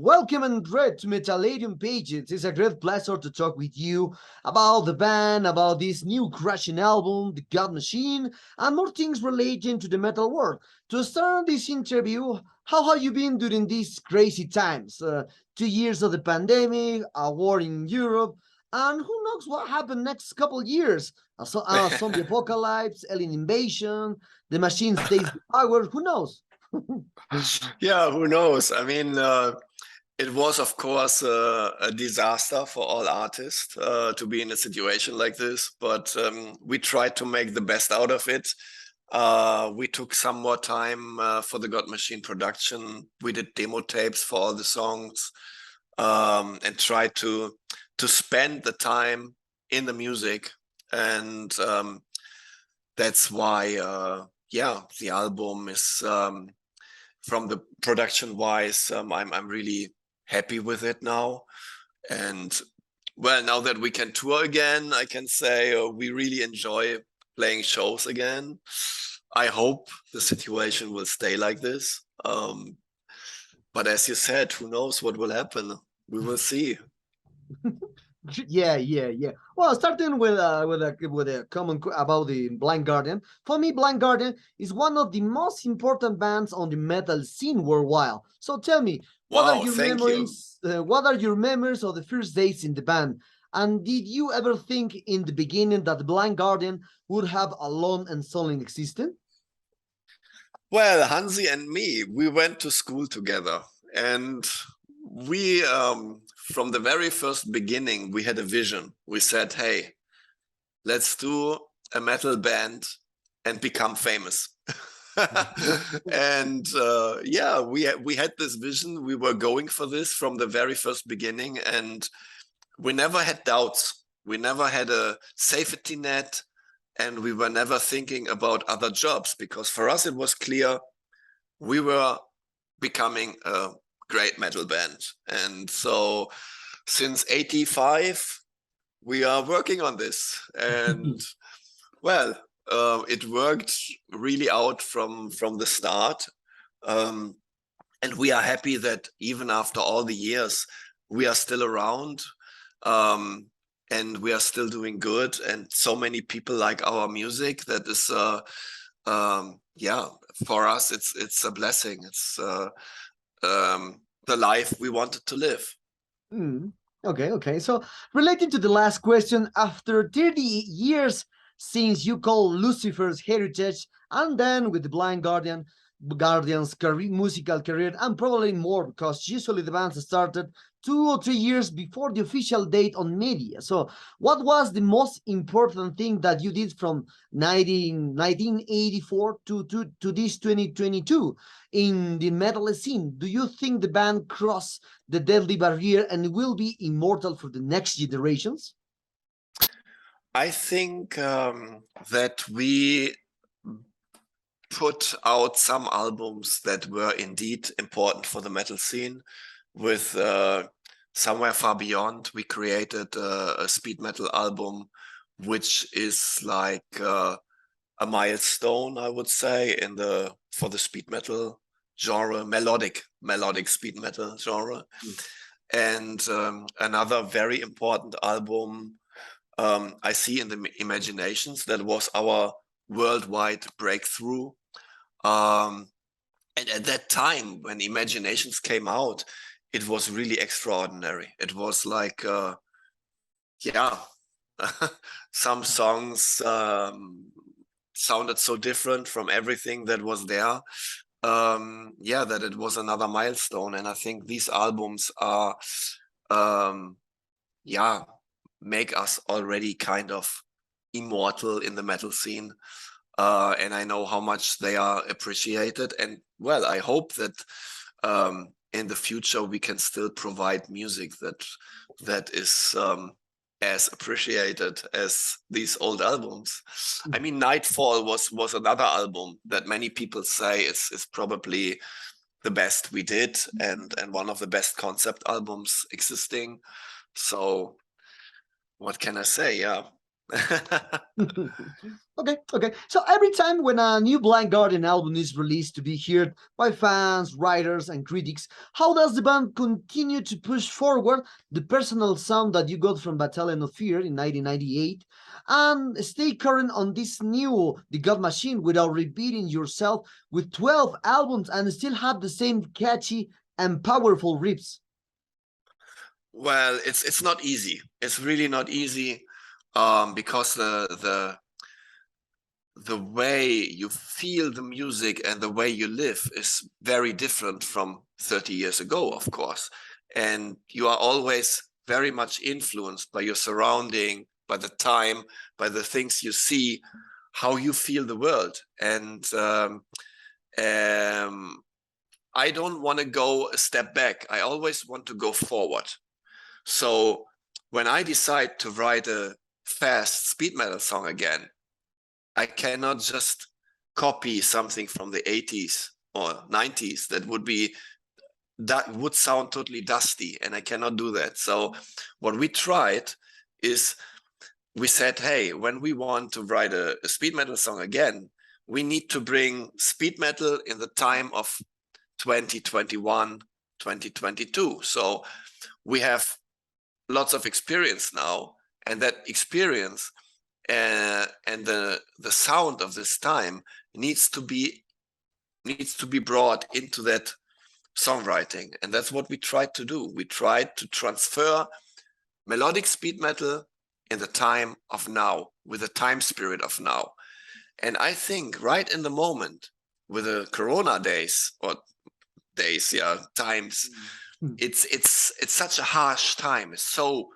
Welcome and great to Metallarium Pages. It's a great pleasure to talk with you about the band, about this new crashing album, The God Machine, and more things relating to the metal world. To start this interview, how have you been during these crazy times? 2 years of the pandemic, a war in Europe, and who knows what happened next couple years? A zombie apocalypse, alien invasion, the machine stays power, who knows? Yeah, who knows? I mean, it was, of course, a disaster for all artists to be in a situation like this, but we tried to make the best out of it. We took some more time for the God Machine production. We did demo tapes for all the songs and tried to spend the time in the music. And that's why, yeah, the album is, from the production-wise, I'm really happy with it now. And well, now that we can tour again, I can say we really enjoy playing shows again. I hope the situation will stay like this. But as you said, who knows what will happen? We will see. Yeah. Well, starting with a comment about the Blind Guardian. For me, Blind Guardian is one of the most important bands on the metal scene worldwide. So tell me, what are Wow, your thank you. memories? What are your memories of the first days in the band? And did you ever think in the beginning that Blind Guardian would have a lone and solo existence? Well, Hansi and me, we went to school together, and we, from the very first beginning, we had a vision. We said, hey, let's do a metal band and become famous. And yeah, we had this vision. We were going for this from the very first beginning, and we never had doubts. We never had a safety net, and we were never thinking about other jobs, because for us it was clear we were becoming a great metal band. And so since 85, we are working on this. And well, it worked really out from the start. And we are happy that even after all the years, we are still around. And we are still doing good, and so many people like our music. That is yeah, for us it's a blessing. It's the life we wanted to live. Okay. So relating to the last question, after 30 years since you call Lucifer's heritage, and then with the Blind Guardian's musical career, and probably more, because usually the bands started 2 or 3 years before the official date on media. So what was the most important thing that you did from 1984 to this 2022 in the metal scene? Do you think the band crossed the deadly barrier and will be immortal for the next generations? I think that we put out some albums that were indeed important for the metal scene. With Somewhere Far Beyond, we created a speed metal album, which is like a milestone, I would say, for the speed metal genre, melodic speed metal genre. And another very important album, I See in the Imaginations, that was our worldwide breakthrough. And at that time, when Imaginations came out, it was really extraordinary. It was like, yeah, some songs sounded so different from everything that was there. Yeah, that it was another milestone. And I think these albums are, yeah, make us already kind of immortal in the metal scene. And I know how much they are appreciated. And well, I hope that in the future we can still provide music that is as appreciated as these old albums. I mean, Nightfall was another album that many people say is probably the best we did, and one of the best concept albums existing. So what can I say? Yeah, Okay. So every time when a new Blind Guardian album is released to be heard by fans, writers, and critics, how does the band continue to push forward the personal sound that you got from Battalion of Fear in 1998 and stay current on this new The God Machine without repeating yourself with 12 albums and still have the same catchy and powerful riffs? Well, it's not easy. It's really not easy, because the way you feel the music and the way you live is very different from 30 years ago, of course. And you are always very much influenced by your surrounding, by the time, by the things you see, how you feel the world. And I don't want to go a step back. I always want to go forward. So when I decide to write a fast speed metal song again, I cannot just copy something from the 80s or 90s that would sound totally dusty, and I cannot do that. So what we tried is we said, hey, when we want to write a speed metal song again, we need to bring speed metal in the time of 2021, 2022. So we have lots of experience now, and that experience and the sound of this time needs to be brought into that songwriting, and that's what we tried to do. We tried to transfer melodic speed metal in the time of now, with the time spirit of now. And I think right in the moment, with the Corona days or times, it's such a harsh time. It's so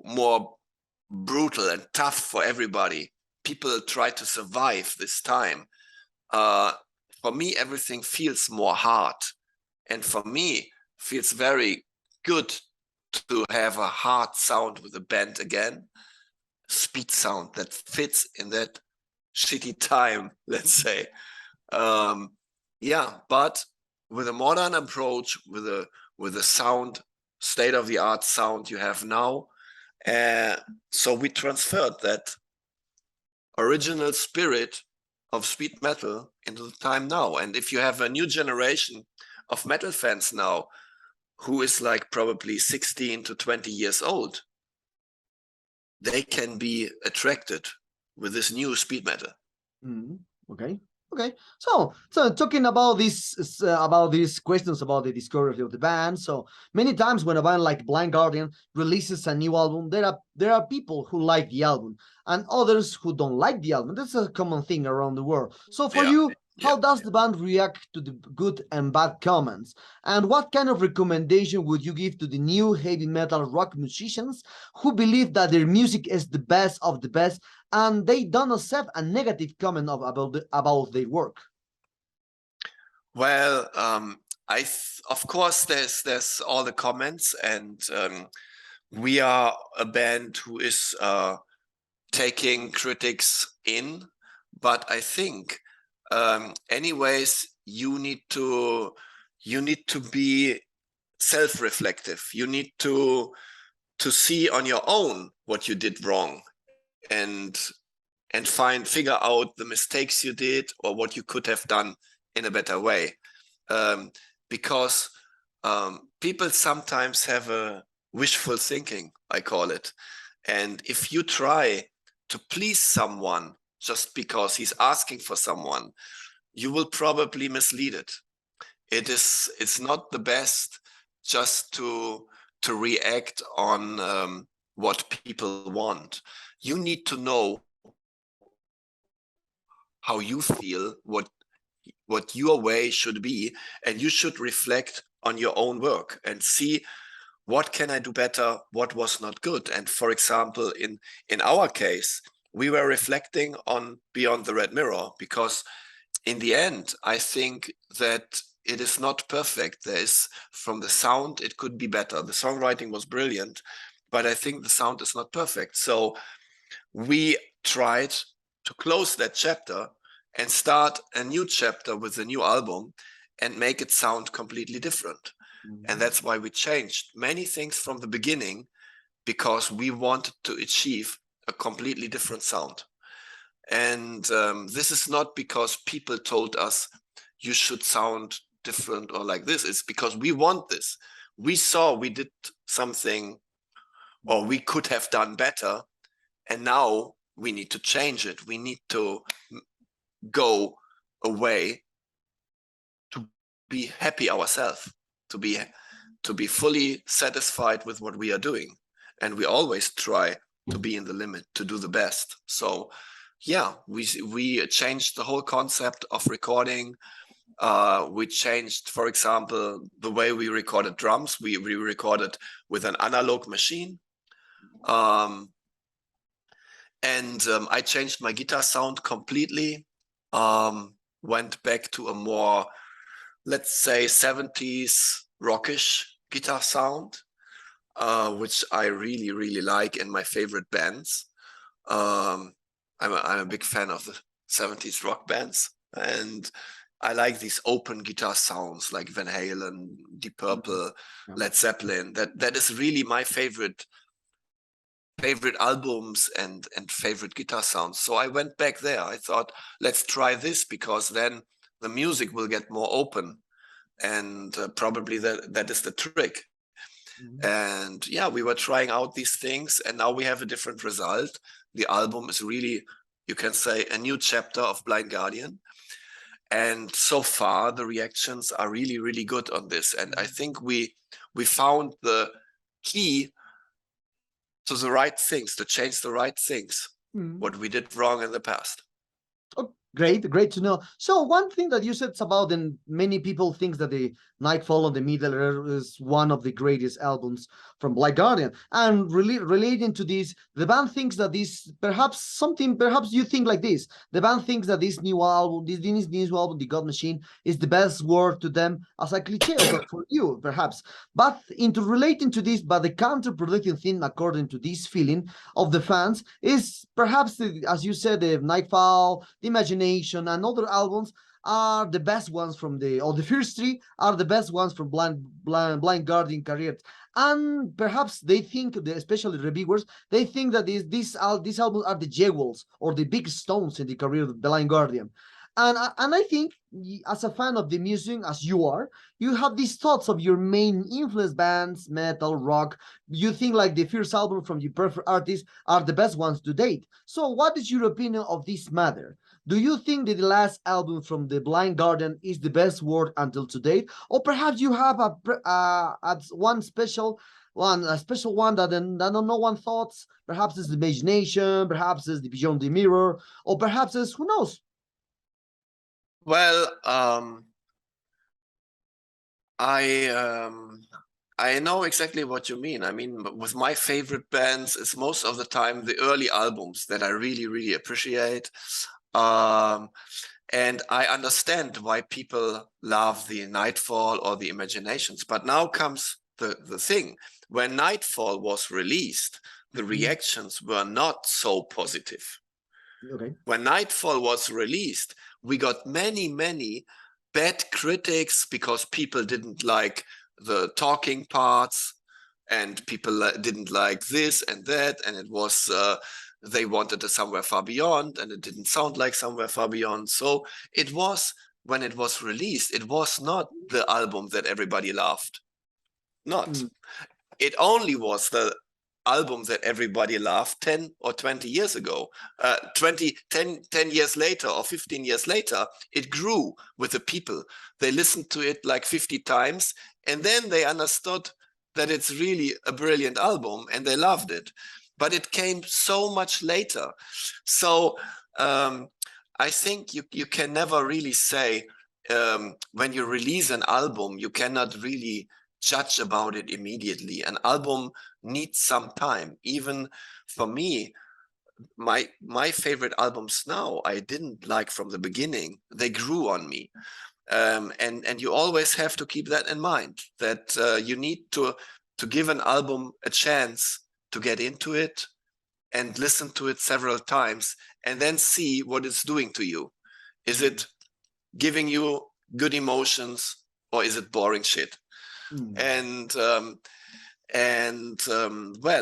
more brutal and tough for everybody. People try to survive this time. For me, everything feels more hard, and for me, feels very good to have a hard sound with a band again, speed sound that fits in that shitty time, let's say. Yeah, but with a modern approach, with a sound, state-of-the-art sound you have now, so we transferred that original spirit of speed metal into the time now. And if you have a new generation of metal fans now, who is like probably 16 to 20 years old, they can be attracted with this new speed metal. Okay. So talking about these questions about the discography of the band. So many times when a band like Blind Guardian releases a new album, there are people who like the album and others who don't like the album. That's a common thing around the world. So for you, how does the band react to the good and bad comments? And what kind of recommendation would you give to the new heavy metal rock musicians who believe that their music is the best of the best and they don't accept a negative comment about their work? Well, of course there's all the comments, and we are a band who is taking critics in, but I think anyways you need to be self-reflective. You need to see on your own what you did wrong, and figure out the mistakes you did or what you could have done in a better way. Because people sometimes have a wishful thinking, I call it. And if you try to please someone just because he's asking for someone, you will probably mislead it. It's not the best just to react on what people want. You need to know how you feel, what your way should be, and you should reflect on your own work and see what can I do better, what was not good. And for example, in our case, we were reflecting on Beyond the Red Mirror, because in the end, I think that it is not perfect. From the sound, it could be better. The songwriting was brilliant, but I think the sound is not perfect. So we tried to close that chapter and start a new chapter with a new album and make it sound completely different. And that's why we changed many things from the beginning, because we wanted to achieve a completely different sound. And this is not because people told us you should sound different or like this. It's because we want this. We saw we did something, or we could have done better, and now we need to change it. We need to go away to be happy ourselves, to be fully satisfied with what we are doing. And we always try to be in the limit, to do the best. So yeah, we changed the whole concept of recording. We changed, for example, the way we recorded drums. We recorded with an analog machine. I changed my guitar sound completely. Went back to a more, let's say, 70s rockish guitar sound, which I really, really like in my favorite bands. I'm a big fan of the 70s rock bands, and I like these open guitar sounds like Van Halen, Deep Purple, Led Zeppelin. That is really my favorite albums and favorite guitar sounds. So I went back there. I thought, let's try this, because then the music will get more open, and probably that is the trick. And yeah, we were trying out these things, and now we have a different result. The album is really, you can say, a new chapter of Blind Guardian. And so far, the reactions are really, really good on this. And I think we found the key to the right things, to change the right things, what we did wrong in the past. Oh, great to know. So one thing that you said about, and many people think that the Nightfall on the Middle Earth is one of the greatest albums from Black Guardian. And relating to this, the band thinks that this perhaps you think like this. The band thinks that this new album, The God Machine, is the best word to them as a cliche, also for you, perhaps. But into relating to this, but the counterproductive thing, according to this feeling of the fans, is perhaps, as you said, the Nightfall, the Imagination, and other albums are the best ones from the first three are the best ones from Blind Guardian career. And perhaps they think, especially reviewers, they think that these albums are the jewels or the big stones in the career of Blind Guardian. And I think, as a fan of the music, as you are, you have these thoughts of your main influence bands, metal, rock. You think like the first album from your preferred artists are the best ones to date. So what is your opinion of this matter? Do you think that the last album from the Blind Guardian is the best word until to date? Or perhaps you have one special one, that no one thoughts? Perhaps it's the Imagination, perhaps it's the Beyond the Mirror, or perhaps it's, who knows? Well, I know exactly what you mean. I mean, with my favorite bands, it's most of the time the early albums that I really, really appreciate. And I understand why people love the Nightfall or the Imaginations. But now comes the thing. When Nightfall was released, the reactions were not so positive. Okay. When Nightfall was released, we got many, many bad critics because people didn't like the talking parts, and people didn't like this and that, and it was they wanted a Somewhere Far Beyond, and it didn't sound like Somewhere Far Beyond. So it was, when it was released, it was not the album that everybody loved. Not. It only was the album that everybody loved 10 or 20 years ago. 10 years later or 15 years later, it grew with the people. They listened to it like 50 times, and then they understood that it's really a brilliant album, and they loved it. But it came so much later. So I think you can never really say, when you release an album, you cannot really judge about it immediately. An album needs some time. Even for me, my favorite albums now, I didn't like from the beginning. They grew on me. And you always have to keep that in mind, that you need to give an album a chance to get into it and listen to it several times, and then see what it's doing to you. Is it giving you good emotions, or is it boring shit? And well,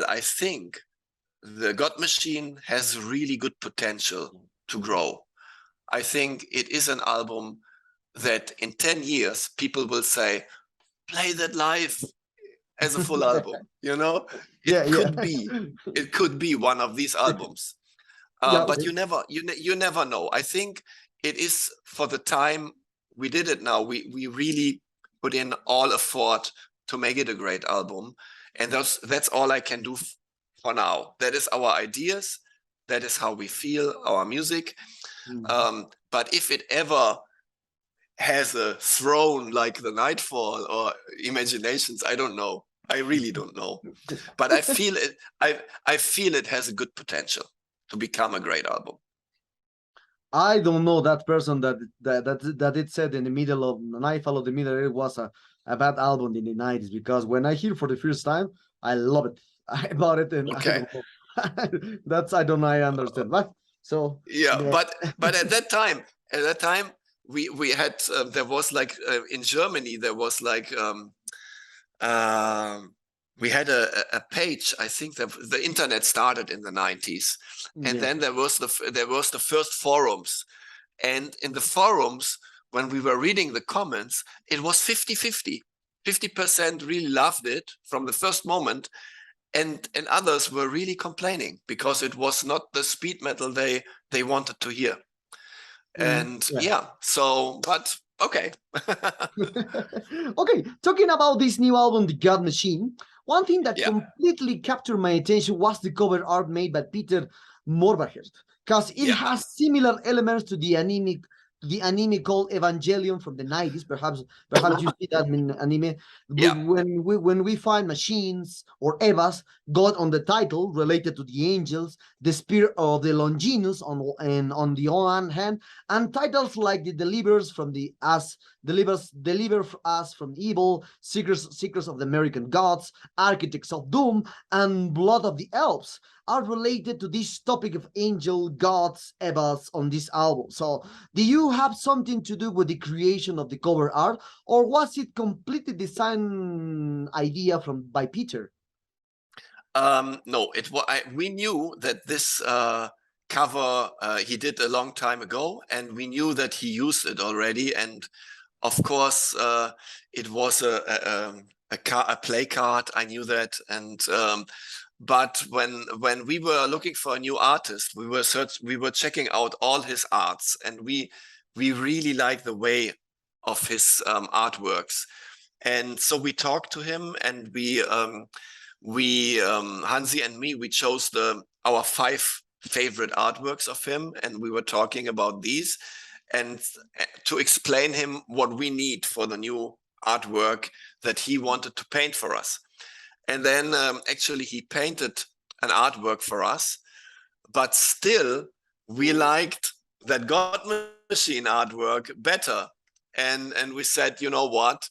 I think the God Machine has really good potential to grow. I think it is an album that in 10 years, people will say, play that live as a full album, you know? Yeah, yeah. It could be one of these albums. Yeah, But okay. you never know. I think it is, for the time we did it now, we really put in all effort to make it a great album. And that's all I can do for now. That is our ideas. That is how we feel our music. But if it ever has a throne like the Nightfall or Imaginations, I don't know. I really don't know. But I feel it. I feel it has a good potential to become a great album. I don't know that person that it said in the middle of Nightfall of the Middle it was a bad album in the 90s, because when I hear for the first time, I love it. I bought it and Okay. I don't know. That's I don't know, I understand. But so yeah, yeah. but at that time we had there was like in Germany there was like we had a page. I think that the internet started in the 90s, and then there was the first forums, and in the forums when we were reading the comments, it was 50-50. 50% really loved it from the first moment, and others were really complaining because it was not the speed metal they wanted to hear. And so, but okay. Okay, talking about this new album, The God Machine, one thing that completely captured my attention was the cover art made by Peter Morbacher, because it has similar elements to the anime called Evangelion from the 90s. Perhaps you see that in anime. When we find machines or Evas, God on the title related to the angels, the spirit of the Longinus on the one hand, and titles like the deliver us from evil, seekers of the American gods, architects of doom, and blood of the elves are related to this topic of angel, gods, Evas on this album. So do you have something to do with the creation of the cover art, or was it completely design idea by Peter? No, we knew that this cover he did a long time ago, and we knew that he used it already. And of course, it was a play card. I knew that, and but when we were looking for a new artist, we were checking out all his arts, and we really like the way of his artworks. And so we talked to him, and Hansi and me, we chose our 5 favorite artworks of him, and we were talking about these, and to explain him what we need for the new artwork that he wanted to paint for us. And then actually he painted an artwork for us, but still we liked that God Machine artwork better. And we said, you know what?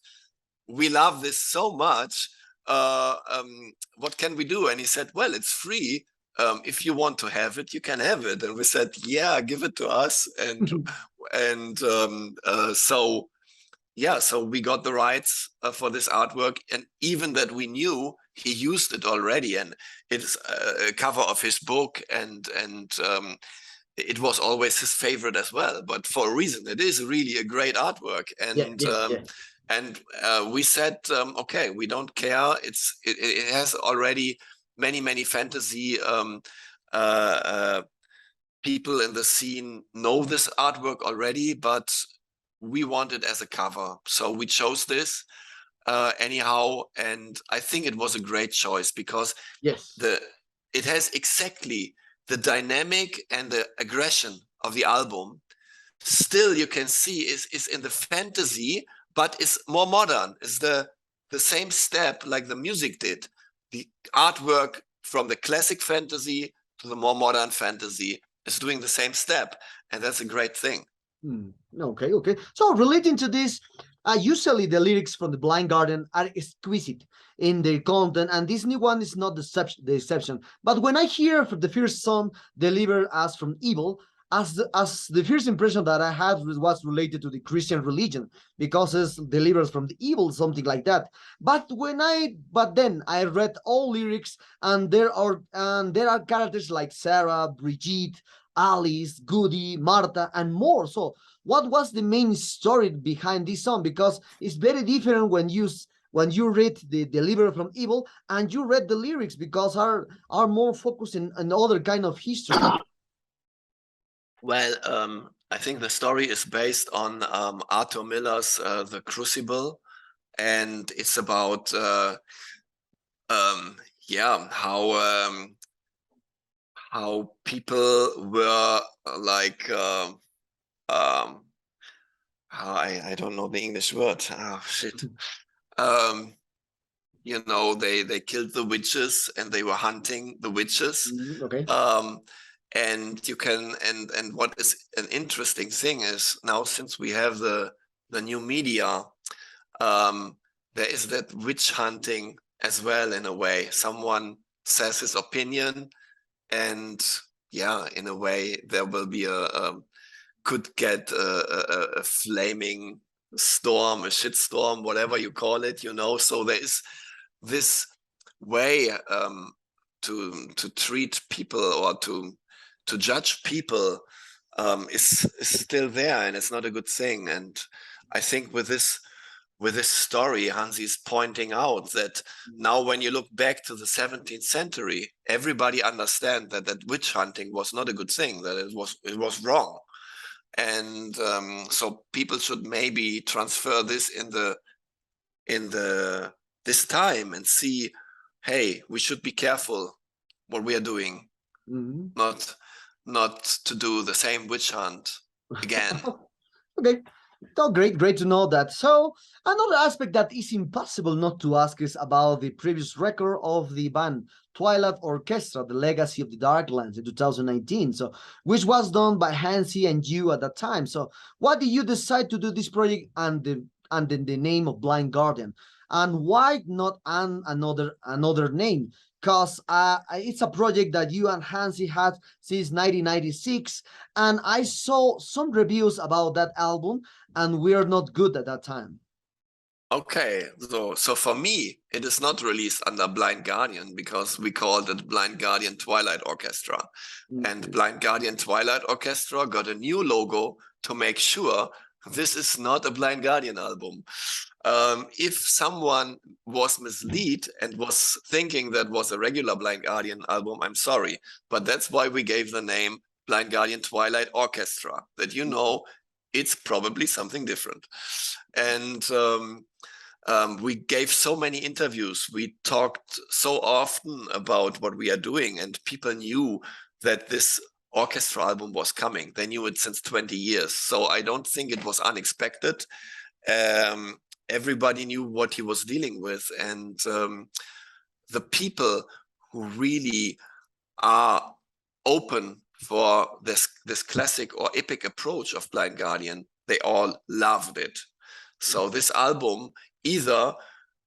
We love this so much. What can we do? And he said, well, it's free. If you want to have it, you can have it. And we said, yeah, give it to us. And so we got the rights for this artwork. And even that we knew he used it already, and it's a cover of his book, and it was always his favorite as well. But for a reason, it is really a great artwork. And we said, okay, we don't care. It has already many fantasy people in the scene know this artwork already, but we want it as a cover. So we chose this anyhow, and I think it was a great choice because it has exactly the dynamic and the aggression of the album. Still, you can see is in the fantasy, but it's more modern. It's the same step like the music did. The artwork from the classic fantasy to the more modern fantasy is doing the same step, and that's a great thing. Okay. So relating to this, usually the lyrics from The Blind Guardian are exquisite in their content, and this new one is not the exception. But when I hear the first song, Deliver Us from Evil, as the first impression that I had was related to the Christian religion because it's delivers from the evil, something like that. But then I read all lyrics, and there are characters like Sarah, Brigitte, Alice, Goody, Martha, and more. So what was the main story behind this song? Because it's very different when you read the deliver from evil and you read the lyrics, because are more focused in other kind of history. Well, I think the story is based on Arthur Miller's The Crucible, and it's about yeah, how people were like I don't know the English word. Oh shit. You know, they killed the witches and they were hunting the witches. Okay. And you can and what is an interesting thing is now, since we have the new media, there is that witch hunting as well, in a way. Someone says his opinion, and yeah, in a way there will be could get a flaming storm, a shit storm, whatever you call it, you know. So there is this way to treat people or to judge people is still there, and it's not a good thing. And I think with this story, Hansi is pointing out that now when you look back to the 17th century, everybody understand that witch hunting was not a good thing, that it was wrong. And so people should maybe transfer this in this time and see, hey, we should be careful what we are doing, not to do the same witch hunt again. Okay. Oh, great to know that. So another aspect that is impossible not to ask is about the previous record of the band Twilight Orchestra, The Legacy of the Darklands, in 2019. So which was done by Hansi and you at that time. So why did you decide to do this project and the name of Blind Guardian? And why not another name? Because it's a project that you and Hansi had since 1996, and I saw some reviews about that album, and we're not good at that time. Okay, so for me, it is not released under Blind Guardian because we called it Blind Guardian Twilight Orchestra. And Blind Guardian Twilight Orchestra got a new logo to make sure this is not a Blind Guardian album. If someone was misled and was thinking that was a regular Blind Guardian album, I'm sorry, but that's why we gave the name Blind Guardian Twilight Orchestra, that you know it's probably something different. And we gave so many interviews, we talked so often about what we are doing, and people knew that this orchestra album was coming. They knew it since 20 years. So I don't think it was unexpected. Everybody knew what he was dealing with. And the people who really are open for this classic or epic approach of Blind Guardian, they all loved it. So this album, either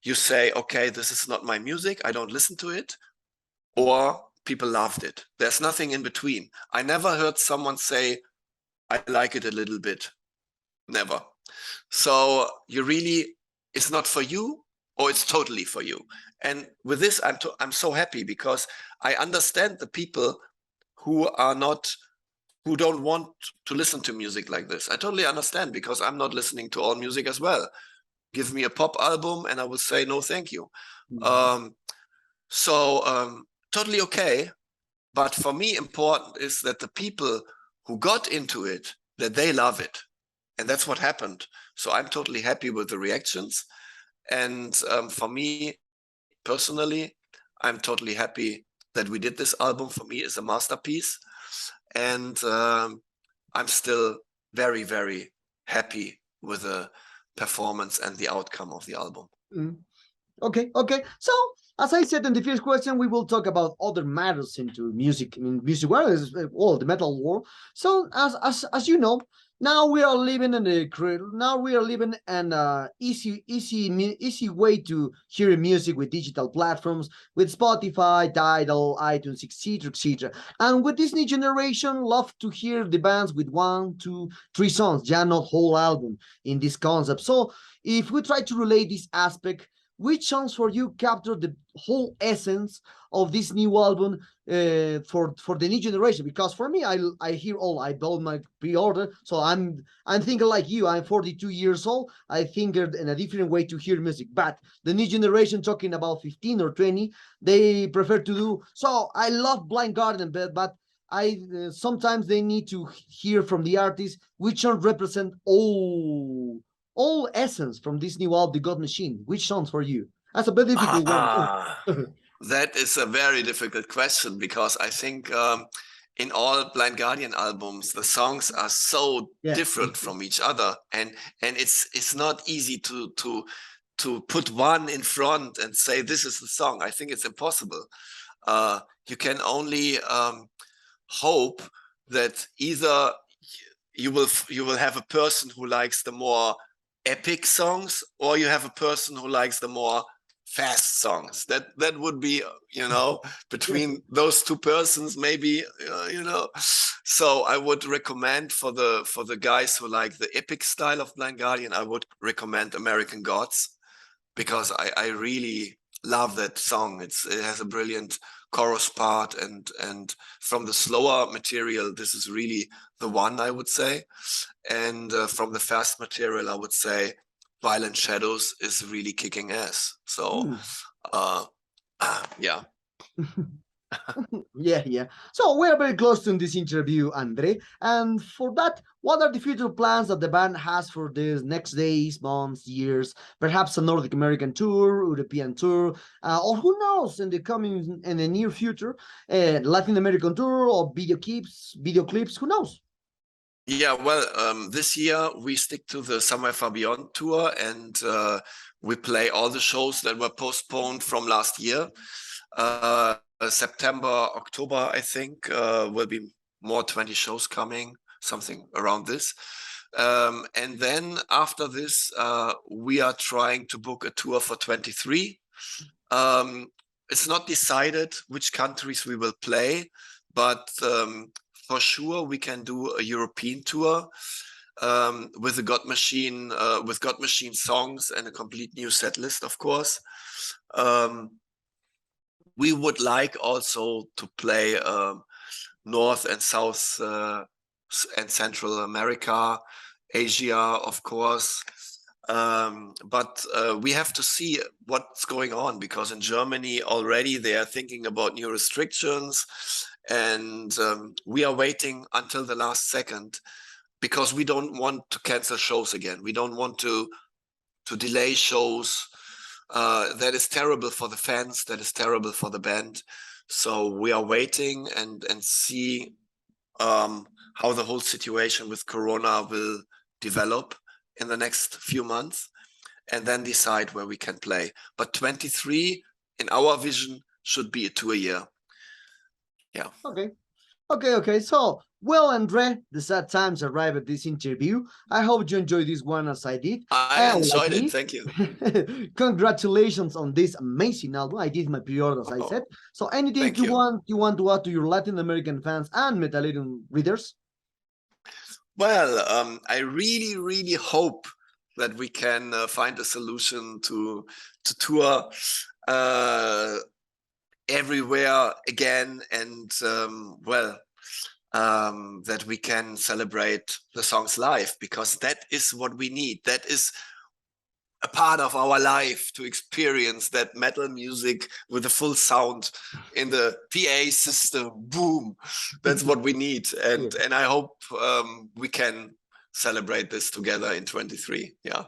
you say, okay, this is not my music, I don't listen to it, or people loved it. There's nothing in between. I never heard someone say, I like it a little bit. Never. So you really, it's not for you, or it's totally for you. And with this, I'm so happy, because I understand the people who don't want to listen to music like this. I totally understand, because I'm not listening to all music as well. Give me a pop album and I will say no thank you. Totally okay. But for me, important is that the people who got into it, that they love it. And that's what happened. So I'm totally happy with the reactions. And for me personally, I'm totally happy that we did this album. For me, it's a masterpiece. And I'm still very, very happy with the performance and the outcome of the album. Okay. So, as I said in the first question, we will talk about other matters into music. I mean, music world is the metal world. So, as you know, Now we are living in an easy way to hear music with digital platforms, with Spotify, Tidal, iTunes, etc., etc. And with this new generation, love to hear the bands with 1, 2, 3 songs, yeah, not whole album in this concept. So if we try to relate this aspect, which songs for you capture the whole essence of this new album for the new generation? Because for me, I hear all. I bought my pre-order, so I'm thinking like you. I'm 42 years old. I think in a different way to hear music. But the new generation, talking about 15 or 20, they prefer to do. So I love Blind Guardian, but I sometimes they need to hear from the artist which song represent all essence from this new album, The God Machine. Which songs for you? That's a bit difficult one. That is a very difficult question, because I think in all Blind Guardian albums, the songs are so different from each other, and it's not easy to put one in front and say this is the song. I think it's impossible. You can only hope that either you will have a person who likes the more epic songs, or you have a person who likes the more fast songs. That would be, between those two persons, maybe, So I would recommend for the guys who like the epic style of Blind Guardian, I would recommend American Gods, because I really love that song. It has a brilliant chorus part, and from the slower material, this is really the one, I would say. And from the fast material, I would say Violent Shadows is really kicking ass. So yeah. Yeah. So we are very close to this interview, Andre. And for that, what are the future plans that the band has for the next days, months, years? Perhaps a Nordic American tour, European tour, or who knows, in the near future, Latin American tour or video clips, who knows? Yeah, well, this year we stick to the Somewhere Far Beyond tour, and we play all the shows that were postponed from last year. September, October, I think, will be more 20 shows coming, something around this. And then after this, we are trying to book a tour for 23. It's not decided which countries we will play, but for sure we can do a European tour with the God Machine, with God Machine songs and a complete new set list, of course. We would like also to play North and South and Central America, Asia, of course. But we have to see what's going on, because in Germany already they are thinking about new restrictions, and we are waiting until the last second, because we don't want to cancel shows again. We don't want to delay shows. That is terrible for the fans. That is terrible for the band. So we are waiting and see how the whole situation with Corona will develop in the next few months, and then decide where we can play. But 23, in our vision, should be a tour year. Yeah. Okay. So, well, Andre, the sad times arrive at this interview. I hope you enjoyed this one as I did. I enjoyed it. Thank you. Congratulations on this amazing album. I did my pre-order, as I said. So, anything you want to add to your Latin American fans and Metallarium readers? Well, I really hope that we can find a solution to tour everywhere again, and that we can celebrate the songs live, because that is what we need. That is a part of our life, to experience that metal music with the full sound in the PA system. Boom, that's what we need. And I hope we can celebrate this together in 23. Yeah.